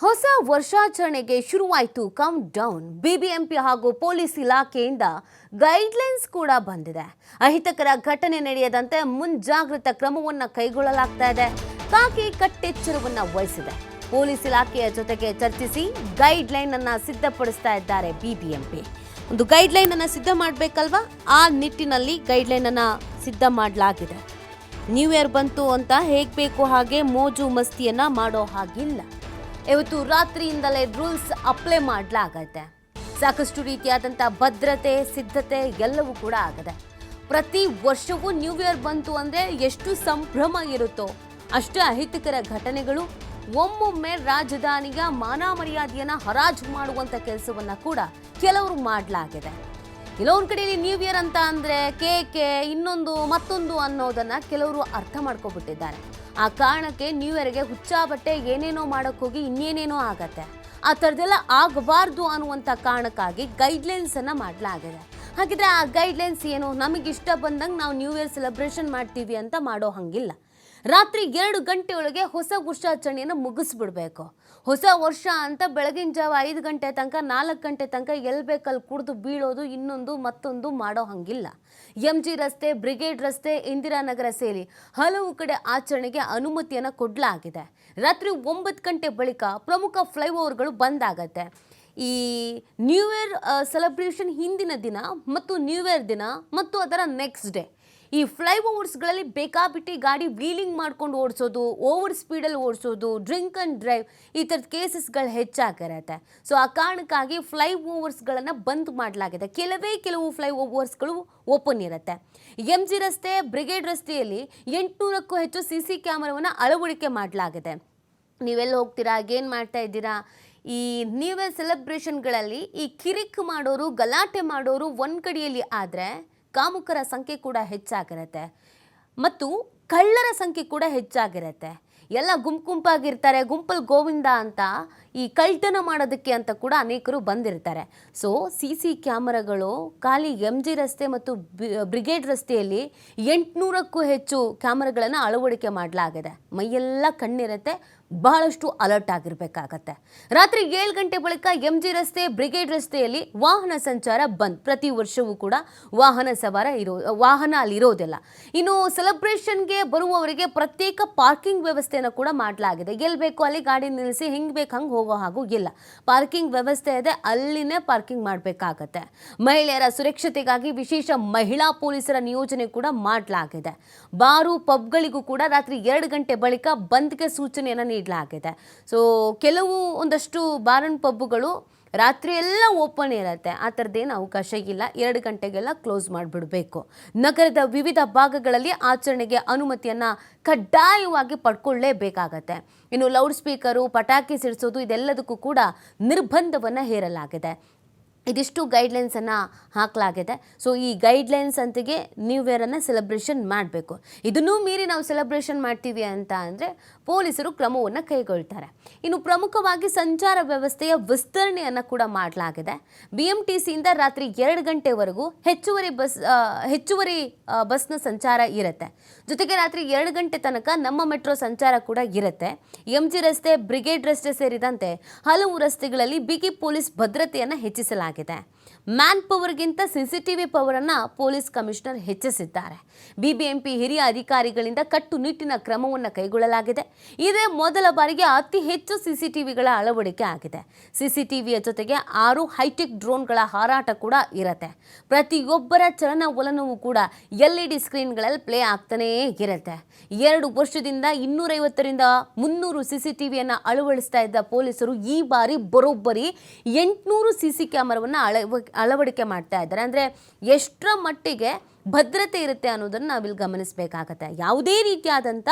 ಹೊಸ ವರ್ಷಾಚರಣೆಗೆ ಶುರುವಾಯಿತು count down. BBMP ಹಾಗೂ ಪೊಲೀಸ್ ಇಲಾಖೆಯಿಂದ ಗೈಡ್ಲೈನ್ಸ್ ಕೂಡ ಬಂದಿದೆ. ಅಹಿತಕರ ಘಟನೆ ನಡೆಯದಂತೆ ಮುಂಜಾಗ್ರತಾ ಕ್ರಮವನ್ನು ಕೈಗೊಳ್ಳಲಾಗ್ತಾ ಇದೆ. ಕಾಕಿ ಕಟ್ಟೆಚ್ಚರವನ್ನ ವಹಿಸಿದೆ. ಪೊಲೀಸ್ ಇಲಾಖೆಯ ಜೊತೆಗೆ ಚರ್ಚಿಸಿ ಗೈಡ್ಲೈನ್ ಅನ್ನ ಸಿದ್ಧಪಡಿಸ್ತಾ ಇದ್ದಾರೆ ಬಿಬಿಎಂಪಿ. ಒಂದು ಗೈಡ್ಲೈನ್ ಅನ್ನ ಸಿದ್ಧ ಮಾಡಬೇಕಲ್ವಾ, ಆ ನಿಟ್ಟಿನಲ್ಲಿ ಗೈಡ್ಲೈನ್ ಅನ್ನ ಸಿದ್ಧ ಮಾಡಲಾಗಿದೆ. ನ್ಯೂ ಇಯರ್ ಬಂತು ಅಂತ ಹೇಗೆ ಬೇಕು ಹಾಗೆ ಮೋಜು ಮಸ್ತಿಯನ್ನ ಮಾಡೋ ಹಾಗಿಲ್ಲ. ಇವತ್ತು ರಾತ್ರಿಯಿಂದಲೇ ರೂಲ್ಸ್ ಅಪ್ಲೈ ಮಾಡಲಾಗತ್ತೆ. ಸಾಕಷ್ಟು ರೀತಿಯಾದಂಥ ಭದ್ರತೆ ಸಿದ್ಧತೆ ಎಲ್ಲವೂ ಕೂಡ ಆಗದೆ. ಪ್ರತಿ ವರ್ಷವೂ ನ್ಯೂ ಇಯರ್ ಬಂತು ಅಂದರೆ ಎಷ್ಟು ಸಂಭ್ರಮ ಇರುತ್ತೋ ಅಷ್ಟೇ ಅಹಿತಕರ ಘಟನೆಗಳು ಒಮ್ಮೊಮ್ಮೆ ರಾಜಧಾನಿಯ ಮಾನ ಮರ್ಯಾದೆಯನ್ನು ಹರಾಜು ಮಾಡುವಂಥ ಕೆಲಸವನ್ನ ಕೂಡ ಕೆಲವರು ಮಾಡಲಾಗಿದೆ. ಕೆಲವೊಂದು ಕಡೆಯಲ್ಲಿ ನ್ಯೂ ಇಯರ್ ಅಂತ ಅಂದರೆ ಕೇಕೆ ಇನ್ನೊಂದು ಮತ್ತೊಂದು ಅನ್ನೋದನ್ನ ಕೆಲವರು ಅರ್ಥ ಮಾಡ್ಕೊಬಿಟ್ಟಿದ್ದಾರೆ. ಆ ಕಾರಣಕ್ಕೆ ನ್ಯೂ ಇಯರ್ಗೆ ಹುಚ್ಚಾಬಟ್ಟೆ ಏನೇನೋ ಮಾಡೋಕ್ಕೆ ಹೋಗಿ ಇನ್ನೇನೇನೋ ಆಗತ್ತೆ. ಆ ಥರದ್ದೆಲ್ಲ ಆಗಬಾರ್ದು ಅನ್ನುವಂಥ ಕಾರಣಕ್ಕಾಗಿ ಗೈಡ್ಲೈನ್ಸ್ ಅನ್ನ ಮಾಡಲಾಗಿದೆ. ಹಾಗಿದ್ರೆ ಆ ಗೈಡ್ಲೈನ್ಸ್ ಏನು? ನಮಗಿಷ್ಟ ಬಂದಂಗೆ ನಾವು ನ್ಯೂ ಇಯರ್ ಸೆಲೆಬ್ರೇಷನ್ ಮಾಡ್ತೀವಿ ಅಂತ ಮಾಡೋ ಹಂಗಿಲ್ಲ. ರಾತ್ರಿ 2 ಗಂಟೆಯೊಳಗೆ ಹೊಸ ವರ್ಷಾಚರಣೆಯನ್ನು ಮುಗಿಸ್ಬಿಡ್ಬೇಕು. ಹೊಸ ವರ್ಷ ಅಂತ ಬೆಳಗಿನ ಜಾವ 5 ಗಂಟೆ ತನಕ 4 ಗಂಟೆ ತನಕ ಎಲ್ಲಿ ಬೇಕಲ್ಲಿ ಕುಡಿದು ಬೀಳೋದು ಇನ್ನೊಂದು ಮತ್ತೊಂದು ಮಾಡೋ ಹಂಗಿಲ್ಲ. MG ರಸ್ತೆ, ಬ್ರಿಗೇಡ್ ರಸ್ತೆ, ಇಂದಿರಾನಗರ ಸೇರಿ ಹಲವು ಕಡೆ ಆಚರಣೆಗೆ ಅನುಮತಿಯನ್ನು ಕೊಡಲಾಗಿದೆ. ರಾತ್ರಿ 9 ಗಂಟೆ ಬಳಿಕ ಪ್ರಮುಖ ಫ್ಲೈಓವರ್ಗಳು ಬಂದ್ ಆಗತ್ತೆ. ಈ ನ್ಯೂ ಇಯರ್ ಸೆಲೆಬ್ರೇಷನ್ ಹಿಂದಿನ ದಿನ ಮತ್ತು ನ್ಯೂ ಇಯರ್ ದಿನ ಮತ್ತು ಅದರ ನೆಕ್ಸ್ಟ್ ಡೇ ಈ ಫ್ಲೈಓವರ್ಸ್ಗಳಲ್ಲಿ ಬೇಕಾಬಿಟ್ಟಿ ಗಾಡಿ ವೀಲಿಂಗ್ ಮಾಡ್ಕೊಂಡು ಓಡಿಸೋದು, ಓವರ್ ಸ್ಪೀಡಲ್ಲಿ ಓಡಿಸೋದು, ಡ್ರಿಂಕ್ ಆ್ಯಂಡ್ ಡ್ರೈವ್ ಈ ಥರದ ಕೇಸಸ್ಗಳು ಹೆಚ್ಚಾಗಿರುತ್ತೆ. ಸೊ ಆ ಕಾರಣಕ್ಕಾಗಿ ಫ್ಲೈಓವರ್ಸ್ಗಳನ್ನು ಬಂದ್ ಮಾಡಲಾಗಿದೆ. ಕೆಲವು ಫ್ಲೈಓವರ್ಸ್ಗಳು ಓಪನ್ ಇರುತ್ತೆ. MG ರಸ್ತೆ, ಬ್ರಿಗೇಡ್ ರಸ್ತೆಯಲ್ಲಿ 800ಕ್ಕೂ ಹೆಚ್ಚು CC ಕ್ಯಾಮರಾವನ್ನು ಅಳವಡಿಕೆ ಮಾಡಲಾಗಿದೆ. ನೀವೆಲ್ಲ ಹೋಗ್ತೀರಾ, ಏನು ಮಾಡ್ತಾ ಇದ್ದೀರಾ? ಈ ನ್ಯೂ ಇಯರ್ ಸೆಲೆಬ್ರೇಷನ್ಗಳಲ್ಲಿ ಈ ಕಿರಿಕ್ ಮಾಡೋರು, ಗಲಾಟೆ ಮಾಡೋರು ಒಂದು ಕಡೆಯಲ್ಲಿ ಆದರೆ ಕಾಮುಕರ ಸಂಖ್ಯೆ ಕೂಡ ಹೆಚ್ಚಾಗಿರುತ್ತೆ ಮತ್ತು ಕಳ್ಳರ ಸಂಖ್ಯೆ ಕೂಡ ಹೆಚ್ಚಾಗಿರುತ್ತೆ. ಎಲ್ಲ ಗುಂಪಾಗಿರ್ತಾರೆ, ಗುಂಪಲ್ಲಿ ಗೋವಿಂದ ಅಂತ ಈ ಕಳ್ತನ ಮಾಡೋದಕ್ಕೆ ಅಂತ ಕೂಡ ಅನೇಕರು ಬಂದಿರ್ತಾರೆ. ಸೊ CC ಕ್ಯಾಮರಾಗಳು ಖಾಲಿ MG ರಸ್ತೆ ಮತ್ತು ಬ್ರಿಗೇಡ್ ರಸ್ತೆಯಲ್ಲಿ 800ಕ್ಕೂ ಹೆಚ್ಚು ಕ್ಯಾಮರಾಗಳನ್ನು ಅಳವಡಿಕೆ ಮಾಡಲಾಗಿದೆ. ಮೈಯೆಲ್ಲ ಕಣ್ಣಿರುತ್ತೆ, ಬಹಳಷ್ಟು ಅಲರ್ಟ್ ಆಗಿರಬೇಕಾಗತ್ತೆ. ರಾತ್ರಿ 7 ಗಂಟೆ ಬಳಿಕ MG ರಸ್ತೆ, ಬ್ರಿಗೇಡ್ ರಸ್ತೆಯಲ್ಲಿ ವಾಹನ ಸಂಚಾರ ಬಂದ್. ಪ್ರತಿ ವರ್ಷವೂ ಕೂಡ ವಾಹನ ಅಲ್ಲಿರೋದಿಲ್ಲ. ಇನ್ನು ಸೆಲೆಬ್ರೇಷನ್ಗೆ ಬರುವವರಿಗೆ ಪ್ರತ್ಯೇಕ ಪಾರ್ಕಿಂಗ್ ವ್ಯವಸ್ಥೆಯನ್ನು ಕೂಡ ಮಾಡಲಾಗಿದೆ. ಎಲ್ಲಿ ಬೇಕು ಅಲ್ಲಿ ಗಾಡಿ ನಿಲ್ಲಿಸಿ ಹೆಂಗೆ ಬೇಕು ಹಂಗೆ ಹೋಗೋ ಹಾಗೂ ಇಲ್ಲ. ಪಾರ್ಕಿಂಗ್ ವ್ಯವಸ್ಥೆ ಇದೆ, ಅಲ್ಲಿನೇ ಪಾರ್ಕಿಂಗ್ ಮಾಡಬೇಕಾಗತ್ತೆ. ಮಹಿಳೆಯರ ಸುರಕ್ಷತೆಗಾಗಿ ವಿಶೇಷ ಮಹಿಳಾ ಪೊಲೀಸರ ನಿಯೋಜನೆ ಕೂಡ ಮಾಡಲಾಗಿದೆ. ಬಾರು ಪಬ್ಗಳಿಗೂ ಕೂಡ ರಾತ್ರಿ 2 ಗಂಟೆ ಬಳಿಕ ಬಂದ್ಗೆ ಸೂಚನೆಯನ್ನು ನೀಡಲಾಗಿದೆ. ಸೊ ಒಂದಷ್ಟು ಬಾರ್ ಅಂಡ್ ಪಬ್ಗಳು ರಾತ್ರಿ ಎಲ್ಲ ಓಪನ್ ಇರುತ್ತೆ. ಆ ಥರದ್ದೇನು ಅವಕಾಶ ಇಲ್ಲ. 2 ಗಂಟೆಗೆಲ್ಲ ಕ್ಲೋಸ್ ಮಾಡಿಬಿಡಬೇಕು. ನಗರದ ವಿವಿಧ ಭಾಗಗಳಲ್ಲಿ ಆಚರಣೆಗೆ ಅನುಮತಿಯನ್ನು ಕಡ್ಡಾಯವಾಗಿ ಪಡ್ಕೊಳ್ಳೇಬೇಕಾಗತ್ತೆ. ಇನ್ನು ಲೌಡ್ ಸ್ಪೀಕರು, ಪಟಾಕಿ ಸಿಡಿಸೋದು ಇದೆಲ್ಲದಕ್ಕೂ ಕೂಡ ನಿರ್ಬಂಧವನ್ನು ಹೇರಲಾಗಿದೆ. ಇದಿಷ್ಟು ಗೈಡ್ಲೈನ್ಸನ್ನು ಹಾಕಲಾಗಿದೆ. ಸೊ ಈ ಗೈಡ್ಲೈನ್ಸ್ ಅಂತೆಗೆ ನ್ಯೂ ಇಯರನ್ನು ಸೆಲೆಬ್ರೇಷನ್ ಮಾಡಬೇಕು. ಇದನ್ನೂ ಮೀರಿ ನಾವು ಸೆಲೆಬ್ರೇಷನ್ ಮಾಡ್ತೀವಿ ಅಂತ ಅಂದರೆ ಪೊಲೀಸರು ಕ್ರಮವನ್ನು ಕೈಗೊಳ್ತಾರೆ. ಇನ್ನು ಪ್ರಮುಖವಾಗಿ ಸಂಚಾರ ವ್ಯವಸ್ಥೆಯ ವಿಸ್ತರಣೆಯನ್ನು ಕೂಡ ಮಾಡಲಾಗಿದೆ. BMTCಯಿಂದ ರಾತ್ರಿ 2 ಗಂಟೆವರೆಗೂ ಹೆಚ್ಚುವರಿ ಬಸ್ನ ಸಂಚಾರ ಇರುತ್ತೆ. ಜೊತೆಗೆ ರಾತ್ರಿ 2 ಗಂಟೆ ತನಕ ನಮ್ಮ ಮೆಟ್ರೋ ಸಂಚಾರ ಕೂಡ ಇರುತ್ತೆ. MG ರಸ್ತೆ, ಬ್ರಿಗೇಡ್ ರಸ್ತೆ ಸೇರಿದಂತೆ ಹಲವು ರಸ್ತೆಗಳಲ್ಲಿ ಬಿಗಿ ಪೊಲೀಸ್ ಭದ್ರತೆಯನ್ನು ಹೆಚ್ಚಿಸಲಾಗಿದೆ. ಮ್ಯಾನ್ ಪವರ್ಗಿಂತ CCTV ಪವರ್ ಅನ್ನ ಪೊಲೀಸ್ ಕಮಿಷನರ್ ಹೆಚ್ಚಿಸಿದ್ದಾರೆ. BBMP ಹಿರಿಯ ಅಧಿಕಾರಿಗಳಿಂದ ಕಟ್ಟುನಿಟ್ಟಿನ ಕ್ರಮವನ್ನು ಕೈಗೊಳ್ಳಲಾಗಿದೆ. ಇದೇ ಮೊದಲ ಬಾರಿಗೆ ಅತಿ ಹೆಚ್ಚು CCTVಗಳ ಅಳವಡಿಕೆ ಆಗಿದೆ. CCTVಯ ಜೊತೆಗೆ 6 ಹೈಟೆಕ್ ಡ್ರೋನ್ಗಳ ಹಾರಾಟ ಕೂಡ ಇರುತ್ತೆ. ಪ್ರತಿಯೊಬ್ಬರ ಚಲನವಲನವೂ ಕೂಡ LED ಸ್ಕ್ರೀನ್ಗಳಲ್ಲಿ ಪ್ಲೇ ಆಗ್ತಾನೇ ಇರುತ್ತೆ. 2 ವರ್ಷದಿಂದ 250ರಿಂದ 300 CCTVಯನ್ನು ಅಳವಡಿಸ್ತಾ ಇದ್ದ ಪೊಲೀಸರು ಈ ಬಾರಿ ಬರೋಬ್ಬರಿ 800 CC ಕ್ಯಾಮರಾವನ್ನು ಅಳವಡಿಕೆ ಮಾಡ್ತಾ ಇದ್ದಾರೆ. ಅಂದರೆ ಎಷ್ಟರ ಮಟ್ಟಿಗೆ ಭದ್ರತೆ ಇರುತ್ತೆ ಅನ್ನೋದನ್ನು ನಾವಿಲ್ಲಿ ಗಮನಿಸಬೇಕಾಗತ್ತೆ. ಯಾವುದೇ ರೀತಿಯಾದಂಥ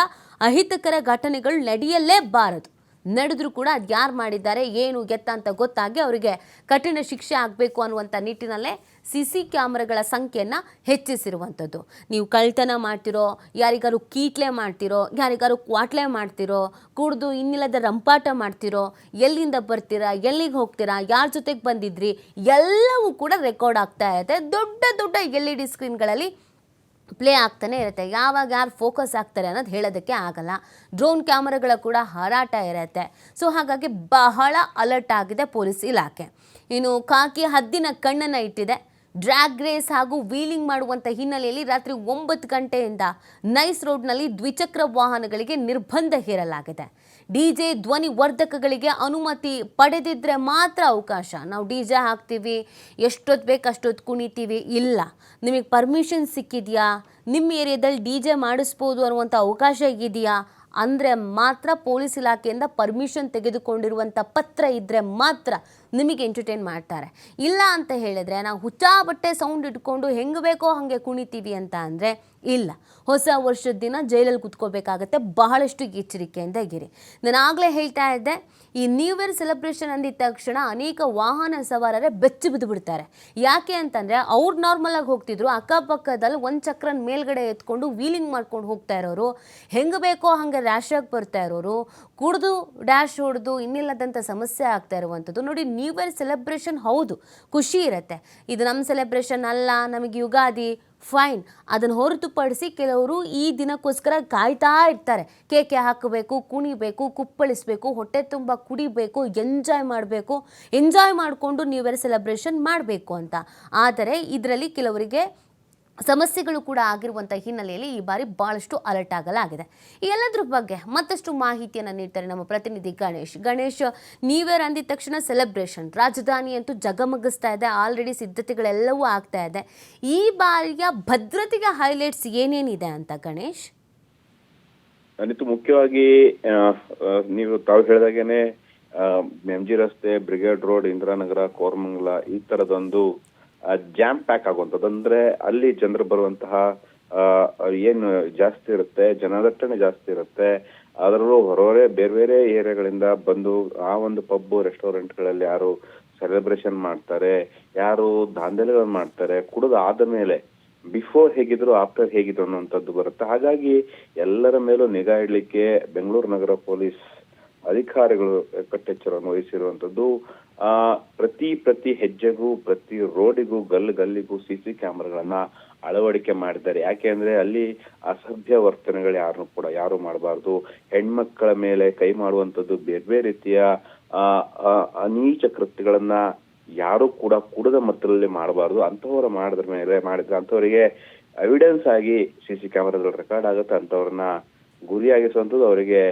ಅಹಿತಕರ ಘಟನೆಗಳು ನಡೆಯಲೇಬಾರದು. ನಡೆದರೂ ಕೂಡ ಅದು ಯಾರು ಮಾಡಿದ್ದಾರೆ, ಏನು ಎತ್ತ ಅಂತ ಗೊತ್ತಾಗಿ ಅವರಿಗೆ ಕಠಿಣ ಶಿಕ್ಷೆ ಆಗಬೇಕು ಅನ್ನುವಂಥ ನಿಟ್ಟಿನಲ್ಲೇ CC ಕ್ಯಾಮ್ರಾಗಳ ಸಂಖ್ಯೆಯನ್ನು ಹೆಚ್ಚಿಸಿರುವಂಥದ್ದು. ನೀವು ಕಳ್ತನ ಮಾಡ್ತಿರೋ, ಯಾರಿಗಾರು ಕೀಟ್ಲೆ ಮಾಡ್ತಿರೋ, ಯಾರಿಗಾರು ಕ್ವಾಟ್ಲೆ ಮಾಡ್ತಿರೋ, ಕುಡಿದು ಇನ್ನಿಲ್ಲದ ರಂಪಾಟ ಮಾಡ್ತಿರೋ, ಎಲ್ಲಿಂದ ಬರ್ತೀರಾ, ಎಲ್ಲಿಗೆ ಹೋಗ್ತೀರಾ, ಯಾರ ಜೊತೆಗೆ ಬಂದಿದ್ರಿ, ಎಲ್ಲವೂ ಕೂಡ ರೆಕಾರ್ಡ್ ಆಗ್ತಾ ಇದೆ. ದೊಡ್ಡ LED ಸ್ಕ್ರೀನ್ಗಳಲ್ಲಿ ಪ್ಲೇ ಆಗ್ತಾನೆ ಇರುತ್ತೆ. ಯಾವಾಗ ಯಾರು ಫೋಕಸ್ ಆಗ್ತಾರೆ ಅನ್ನೋದು ಹೇಳೋದಕ್ಕೆ ಆಗಲ್ಲ. ಡ್ರೋನ್ ಕ್ಯಾಮರಾಗಳ ಕೂಡ ಹಾರಾಟ ಇರುತ್ತೆ. ಸೊ ಹಾಗಾಗಿ ಬಹಳ ಅಲರ್ಟ್ ಆಗಿದೆ ಪೊಲೀಸ್ ಇಲಾಖೆ. ಇನ್ನು ಖಾಕಿ ಹದ್ದಿನ ಕಣ್ಣನ್ನು ಇಟ್ಟಿದೆ. ಡ್ರ್ಯಾಗ್ ರೇಸ್ ಹಾಗೂ ವೀಲಿಂಗ್ ಮಾಡುವಂಥ ಹಿನ್ನೆಲೆಯಲ್ಲಿ ರಾತ್ರಿ 9 ಗಂಟೆಯಿಂದ ನೈಸ್ ರೋಡ್ನಲ್ಲಿ ದ್ವಿಚಕ್ರ ವಾಹನಗಳಿಗೆ ನಿರ್ಬಂಧ ಹೇರಲಾಗಿದೆ. ಡಿಜೆ ಧ್ವನಿ ವರ್ಧಕಗಳಿಗೆ ಅನುಮತಿ ಪಡೆದಿದ್ರೆ ಮಾತ್ರ ಅವಕಾಶ. ನಾವು ಡಿಜೆ ಹಾಕ್ತೀವಿ, ಎಷ್ಟೊತ್ತು ಬೇಕು ಅಷ್ಟೊತ್ತು ಕುಣಿತೀವಿ, ಇಲ್ಲ. ನಿಮಗೆ ಪರ್ಮಿಷನ್ ಸಿಕ್ಕಿದೆಯಾ, ನಿಮ್ಮ ಏರಿಯಾದಲ್ಲಿ ಡಿಜೆ ಮಾಡಿಸ್ಬೋದು ಅನ್ನುವಂಥ ಅವಕಾಶ ಇದೆಯಾ ಅಂದರೆ ಮಾತ್ರ ಪೊಲೀಸ್ ಇಲಾಖೆಯಿಂದ ಪರ್ಮಿಷನ್ ತೆಗೆದುಕೊಂಡಿರುವಂಥ ಪತ್ರ ಇದ್ದರೆ ಮಾತ್ರ ನಿಮಗೆ ಎಂಟರ್ಟೈನ್ ಮಾಡ್ತಾರೆ. ಇಲ್ಲ ಅಂತ ಹೇಳಿದ್ರೆ ನಾವು ಹುಚ್ಚಾಬಟ್ಟೆ ಸೌಂಡ್ ಇಟ್ಕೊಂಡು ಹೆಂಗೆ ಬೇಕೋ ಹಾಗೆ ಕುಣಿತೀವಿ ಅಂತ ಅಂದರೆ ಇಲ್ಲ. ಹೊಸ ವರ್ಷದ ದಿನ ಜೈಲಲ್ಲಿ ಕುತ್ಕೋಬೇಕಾಗತ್ತೆ. ಬಹಳಷ್ಟು ಎಚ್ಚರಿಕೆಯಿಂದ ಇರಿ. ನಾನು ಆಗಲೇ ಹೇಳ್ತಾ ಇದ್ದೆ, ಈ ನ್ಯೂ ಇಯರ್ ಸೆಲೆಬ್ರೇಷನ್ ಅಂದಿದ ತಕ್ಷಣ ಅನೇಕ ವಾಹನ ಸವಾರರೇ ಬೆಚ್ಚಿ ಬಿದ್ದು ಬಿಡ್ತಾರೆ. ಯಾಕೆ ಅಂತಂದರೆ ಅವ್ರು ನಾರ್ಮಲಾಗಿ ಹೋಗ್ತಿದ್ರು, ಅಕ್ಕಪಕ್ಕದಲ್ಲಿ ಒಂದು ಚಕ್ರನ ಮೇಲ್ಗಡೆ ಎತ್ಕೊಂಡು ವೀಲಿಂಗ್ ಮಾಡ್ಕೊಂಡು ಹೋಗ್ತಾ ಇರೋರು, ಹೆಂಗೆ ಬೇಕೋ ಹಾಗೆ ರ್ಯಾಶಾಗಿ ಬರ್ತಾ ಇರೋರು, ಕುಡಿದು ಡ್ಯಾಶ್ ಹೊಡೆದು ಇನ್ನಿಲ್ಲದಂಥ ಸಮಸ್ಯೆ ಆಗ್ತಾ ಇರುವಂಥದ್ದು. ನೋಡಿ, ನ್ಯೂ ಇಯರ್ ಸೆಲೆಬ್ರೇಷನ್ ಹೌದು, ಖುಷಿ ಇರುತ್ತೆ. ಇದು ನಮ್ಮ ಸೆಲೆಬ್ರೇಷನ್ ಅಲ್ಲ, ನಮಗೆ ಯುಗಾದಿ, ಫೈನ್. ಅದನ್ನು ಹೊರತುಪಡಿಸಿ ಕೆಲವರು ಈ ದಿನಕ್ಕೋಸ್ಕರ ಕಾಯ್ತಾ ಇರ್ತಾರೆ. ಕೇಕೆ ಹಾಕಬೇಕು, ಕುಣಿಬೇಕು, ಕುಪ್ಪಳಿಸಬೇಕು, ಹೊಟ್ಟೆ ತುಂಬ ಕುಡಿಬೇಕು, ಎಂಜಾಯ್ ಮಾಡಿಕೊಂಡು ನ್ಯೂ ಇಯರ್ ಸೆಲೆಬ್ರೇಷನ್ ಮಾಡಬೇಕು ಅಂತ. ಆದರೆ ಇದರಲ್ಲಿ ಕೆಲವರಿಗೆ ಸಮಸ್ಯೆಗಳು ಕೂಡ ಆಗಿರುವಂಥ ಹಿನ್ನೆಲೆಯಲ್ಲಿ ಈ ಬಾರಿ ಭಾಳಷ್ಟು ಅಲರ್ಟ್ ಆಗಲಾಗಿದೆ. ಈ ಎಲ್ಲದ್ರ ಬಗ್ಗೆ ಮತ್ತಷ್ಟು ಮಾಹಿತಿಯನ್ನು ನೀಡ್ತಾರೆ ನಮ್ಮ ಪ್ರತಿನಿಧಿ ಗಣೇಶ್. ನ್ಯೂ ಇಯರ್ ಅಂದಿದ ತಕ್ಷಣ ಸೆಲೆಬ್ರೇಷನ್, ರಾಜಧಾನಿ ಅಂತೂ ಜಗಮಗಿಸ್ತಾ ಇದೆ. ಆಲ್ರೆಡಿ ಸಿದ್ಧತೆಗಳೆಲ್ಲವೂ ಆಗ್ತಾ ಇದೆ. ಈ ಬಾರಿಯ ಭದ್ರತೆಗೆ ಹೈಲೈಟ್ಸ್ ಏನೇನಿದೆ ಅಂತ ಗಣೇಶ್? ಅನಿತು, ಮುಖ್ಯವಾಗಿ ತಾವು ಹೇಳಿದಾಗೇನೆ MG ರಸ್ತೆ, ಬ್ರಿಗೇಡ್ ರೋಡ್, ಇಂದಿರಾನಗರ, ಕೋರಮಂಗಲ ಈ ತರದೊಂದು ಜಾಮ್ ಪ್ಯಾಕ್ ಆಗುವಂಥದ್ದು. ಅಂದ್ರೆ ಅಲ್ಲಿ ಜನರು ಬರುವಂತಹ ಏನು ಜಾಸ್ತಿ ಇರುತ್ತೆ, ಜನದಟ್ಟಣೆ ಜಾಸ್ತಿ ಇರುತ್ತೆ. ಅದರಲ್ಲೂ ಹೊರವರೆ ಬೇರೆ ಬೇರೆ ಏರಿಯಾಗಳಿಂದ ಬಂದು ಆ ಒಂದು ಪಬ್, ರೆಸ್ಟೋರೆಂಟ್ಗಳಲ್ಲಿ ಯಾರು ಸೆಲೆಬ್ರೇಷನ್ ಮಾಡ್ತಾರೆ, ಯಾರು ದಾಂಧಲೆಗಳನ್ನು ಮಾಡ್ತಾರೆ, ಕುಡಿದು ಆದ ಮೇಲೆ ಬಿಫೋರ್ ಹೇಗಿದ್ರು ಆಫ್ಟರ್ ಹೇಗಿದ್ರು ಅನ್ನುವಂಥದ್ದು ಬರುತ್ತೆ. ಹಾಗಾಗಿ ಎಲ್ಲರ ಮೇಲೂ ನಿಗಾ ಇಡ್ಲಿಕ್ಕೆ ಬೆಂಗಳೂರು ನಗರ ಪೊಲೀಸ್ ಅಧಿಕಾರಿಗಳು ಕಟ್ಟೆಚ್ಚರವನ್ನು ವಹಿಸಿರುವಂತದ್ದು. ಪ್ರತಿ ಹೆಜ್ಜೆಗೂ, ಪ್ರತಿ ರೋಡಿಗೂ, ಗಲ್ಲಿಗೂ CC ಕ್ಯಾಮೆರಾಗಳನ್ನ ಅಳವಡಿಕೆ ಮಾಡಿದ್ದಾರೆ. ಯಾಕೆ ಅಂದ್ರೆ ಅಲ್ಲಿ ಅಸಭ್ಯ ವರ್ತನೆಗಳು ಯಾರು ಮಾಡಬಾರ್ದು. ಹೆಣ್ಮಕ್ಕಳ ಮೇಲೆ ಕೈ ಮಾಡುವಂತದ್ದು, ಬೇರೆ ಬೇರೆ ರೀತಿಯ ಅನೀಚ ಕೃತ್ಯಗಳನ್ನ ಯಾರು ಕೂಡ ಕುಡಿದ ಮತ್ತರಲ್ಲಿ ಮಾಡಬಾರ್ದು. ಮಾಡಿದ್ರೆ ಅಂತವರಿಗೆ ಎವಿಡೆನ್ಸ್ ಆಗಿ CC ಕ್ಯಾಮೆರಾದಲ್ಲಿ ರೆಕಾರ್ಡ್ ಆಗುತ್ತೆ. ಅಂತವ್ರನ್ನ ಗುರಿಯಾಗಿಸುವಂಥದ್ದು, ಅವರಿಗೆ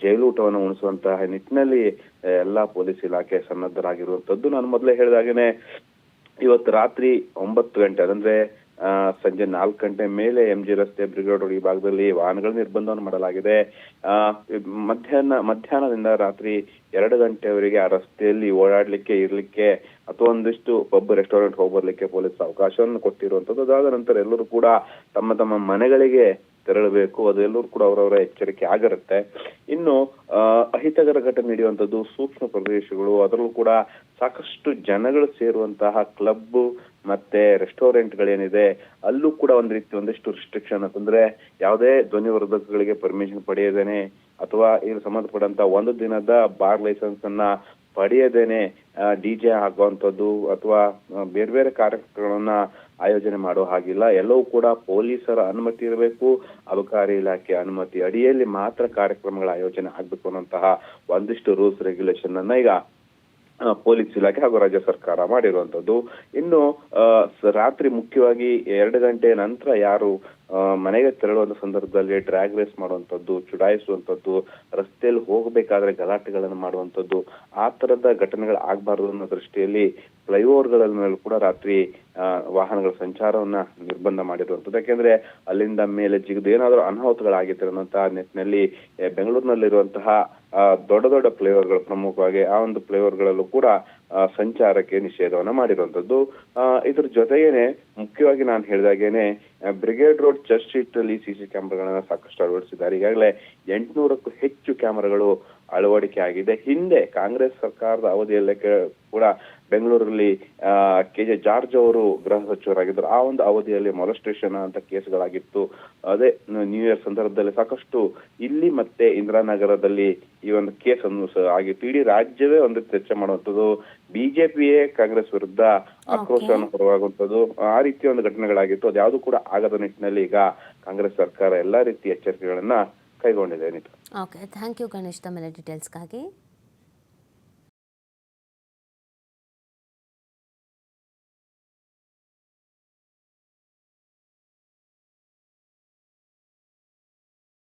ಜೈಲೂಟವನ್ನು ಉಣಿಸುವಂತಹ ನಿಟ್ಟಿನಲ್ಲಿ ಎಲ್ಲಾ ಪೊಲೀಸ್ ಇಲಾಖೆ ಸನ್ನದ್ಧರಾಗಿರುವಂತದ್ದು. ನಾನು ಮೊದಲೇ ಹೇಳಿದಾಗೇನೆ ಇವತ್ತು ರಾತ್ರಿ 9 ಗಂಟೆ ಅಂದ್ರೆ ಸಂಜೆ 4 ಗಂಟೆ ಮೇಲೆ MG ರಸ್ತೆ, ಬ್ರಿಗೇಡ್ ರೋಡ್ ಈ ಭಾಗದಲ್ಲಿ ವಾಹನಗಳ ನಿರ್ಬಂಧವನ್ನು ಮಾಡಲಾಗಿದೆ. ಮಧ್ಯಾಹ್ನದಿಂದ ರಾತ್ರಿ 2 ಗಂಟೆವರೆಗೆ ಆ ರಸ್ತೆಯಲ್ಲಿ ಓಡಾಡ್ಲಿಕ್ಕೆ, ಇರ್ಲಿಕ್ಕೆ ಅಥವಾ ಒಂದಿಷ್ಟು ಪಬ್, ರೆಸ್ಟೋರೆಂಟ್ ಹೋಗ್ಬರ್ಲಿಕ್ಕೆ ಪೊಲೀಸ್ ಅವಕಾಶವನ್ನು ಕೊಟ್ಟಿರುವಂತದ್ದು. ಅದಾದ ನಂತರ ಎಲ್ಲರೂ ಕೂಡ ತಮ್ಮ ಮನೆಗಳಿಗೆ ತೆರಳಬೇಕು. ಅದೆಲ್ಲರೂ ಕೂಡ ಅವರವರ ಎಚ್ಚರಿಕೆ ಆಗಿರುತ್ತೆ. ಇನ್ನು ಅಹಿತಕರ ಘಟನೆ ನಡೆಯುವಂತದ್ದು ಸೂಕ್ಷ್ಮ ಪ್ರದೇಶಗಳು, ಅದರಲ್ಲೂ ಕೂಡ ಸಾಕಷ್ಟು ಜನಗಳು ಸೇರುವಂತಹ ಕ್ಲಬ್ ಮತ್ತೆ ರೆಸ್ಟೋರೆಂಟ್ಗಳೇನಿದೆ ಅಲ್ಲೂ ಕೂಡ ಒಂದಿಷ್ಟು ರಿಸ್ಟ್ರಿಕ್ಷನ್ ಅಂತಂದ್ರೆ ಯಾವುದೇ ಧ್ವನಿವರ್ಧಕಗಳಿಗೆ ಪರ್ಮಿಷನ್ ಪಡೆಯದೇನೆ ಅಥವಾ ಇಲ್ಲಿ ಸಂಬಂಧಪಟ್ಟಂತ 1 ದಿನದ ಬಾರ್ ಲೈಸೆನ್ಸ್ ಅನ್ನ ಪಡೆಯದೇನೆ ಡಿಜೆ ಹಾಕುವಂಥದ್ದು ಅಥವಾ ಬೇರೆ ಬೇರೆ ಕಾರ್ಯಕ್ರಮಗಳನ್ನ ಆಯೋಜನೆ ಮಾಡೋ ಹಾಗಿಲ್ಲ. ಎಲ್ಲವೂ ಕೂಡ ಪೊಲೀಸರ ಅನುಮತಿ ಇರಬೇಕು, ಅಬಕಾರಿ ಇಲಾಖೆ ಅನುಮತಿ ಅಡಿಯಲ್ಲಿ ಮಾತ್ರ ಕಾರ್ಯಕ್ರಮಗಳ ಆಯೋಜನೆ ಆಗ್ಬೇಕು ಅನ್ನೋಂತಹ ಒಂದಿಷ್ಟು ರೂಲ್ಸ್ ರೆಗ್ಯುಲೇಷನ್ ಅನ್ನ ಈಗ ಪೊಲೀಸ್ ಇಲಾಖೆ ಹಾಗೂ ರಾಜ್ಯ ಸರ್ಕಾರ ಮಾಡಿರುವಂತದ್ದು. ಇನ್ನು ರಾತ್ರಿ ಮುಖ್ಯವಾಗಿ 2 ಗಂಟೆ ನಂತರ ಯಾರು ಮನೆಗೆ ತೆರಳುವಂತ ಸಂದರ್ಭದಲ್ಲಿ ಡ್ರ್ಯಾಗ್ ರೇಸ್ ಮಾಡುವಂತದ್ದು, ಚುಡಾಯಿಸುವಂತದ್ದು, ರಸ್ತೆಯಲ್ಲಿ ಹೋಗಬೇಕಾದ್ರೆ ಗಲಾಟೆಗಳನ್ನು ಮಾಡುವಂತದ್ದು, ಆ ತರದ ಘಟನೆಗಳು ಆಗ್ಬಾರ್ದು ಅನ್ನೋ ದೃಷ್ಟಿಯಲ್ಲಿ ಫ್ಲೈಓವರ್ಗಳ ಮೇಲೂ ಕೂಡ ರಾತ್ರಿ ವಾಹನಗಳ ಸಂಚಾರವನ್ನ ನಿರ್ಬಂಧ ಮಾಡಿರುವಂತದ್ದು. ಯಾಕೆಂದ್ರೆ ಅಲ್ಲಿಂದ ಮೇಲೆ ಜಿಗಿದು ಏನಾದ್ರೂ ಅನಾಹುತಗಳಾಗಿತ್ತು ಅನ್ನೋಂತಹ ನಿಟ್ಟಿನಲ್ಲಿ ಬೆಂಗಳೂರಿನಲ್ಲಿರುವಂತಹ ದೊಡ್ಡ ಫ್ಲೈಓವರ್ಗಳು, ಪ್ರಮುಖವಾಗಿ ಆ ಒಂದು ಫ್ಲೈಓವರ್ಗಳಲ್ಲೂ ಕೂಡ ಸಂಚಾರಕ್ಕೆ ನಿಷೇಧವನ್ನ ಮಾಡಿರುವಂತದ್ದು. ಇದ್ರ ಜೊತೆಗೇನೆ ಮುಖ್ಯವಾಗಿ ನಾನು ಹೇಳಿದಾಗೇನೆ ಬ್ರಿಗೇಡ್ ರೋಡ್, ಚರ್ಚ್ ಸ್ಟ್ರೀಟ್ ಅಲ್ಲಿ CC ಕ್ಯಾಮೆರಾಗಳನ್ನ ಸಾಕಷ್ಟು ಅಳವಡಿಸಿದ್ದಾರೆ. ಈಗಾಗಲೇ 800ಕ್ಕೂ ಹೆಚ್ಚು ಕ್ಯಾಮೆರಾಗಳು ಅಳವಡಿಕೆ ಆಗಿದೆ. ಹಿಂದೆ ಕಾಂಗ್ರೆಸ್ ಸರ್ಕಾರದ ಅವಧಿಯಲ್ಲೇ ಕೂಡ ಬೆಂಗಳೂರಲ್ಲಿ KJ ಜಾರ್ಜ್ ಅವರು ಗೃಹ ಸಚಿವರಾಗಿದ್ದರು. ಆ ಒಂದು ಅವಧಿಯಲ್ಲಿ ಮೊಲೆಸ್ಟೇಷನ್ ಅಂತ ಕೇಸ್ಗಳಾಗಿತ್ತು. ಅದೇ ನ್ಯೂ ಇಯರ್ ಸಂದರ್ಭದಲ್ಲಿ ಸಾಕಷ್ಟು ಇಲ್ಲಿ ಮತ್ತೆ ಇಂದಿರಾನಗರದಲ್ಲಿ ಈ ಒಂದು ಕೇಸ್ ಅನ್ನು ಆಗಿತ್ತು. ಇಡೀ ರಾಜ್ಯವೇ ಒಂದು ಚರ್ಚೆ ಮಾಡುವಂಥದ್ದು, ಬಿಜೆಪಿಯೇ ಕಾಂಗ್ರೆಸ್ ವಿರುದ್ಧ ಆಕ್ರೋಶವನ್ನು ಹೊರವಾಗುವಂಥದ್ದು, ಆ ರೀತಿಯ ಒಂದು ಘಟನೆಗಳಾಗಿತ್ತು. ಅದ್ಯಾವುದು ಕೂಡ ಆಗದ ನಿಟ್ಟಿನಲ್ಲಿ ಈಗ ಕಾಂಗ್ರೆಸ್ ಸರ್ಕಾರ ಎಲ್ಲಾ ರೀತಿಯ ಎಚ್ಚರಿಕೆಗಳನ್ನ ಕೈಗೊಂಡಿದೆ. ಓಕೆ, ಥ್ಯಾಂಕ್ ಯು ಗಣೇಶ್ ತಮ್ಮೆಲ್ಲ ಡೀಟೇಲ್ಸ್ಗಾಗಿ.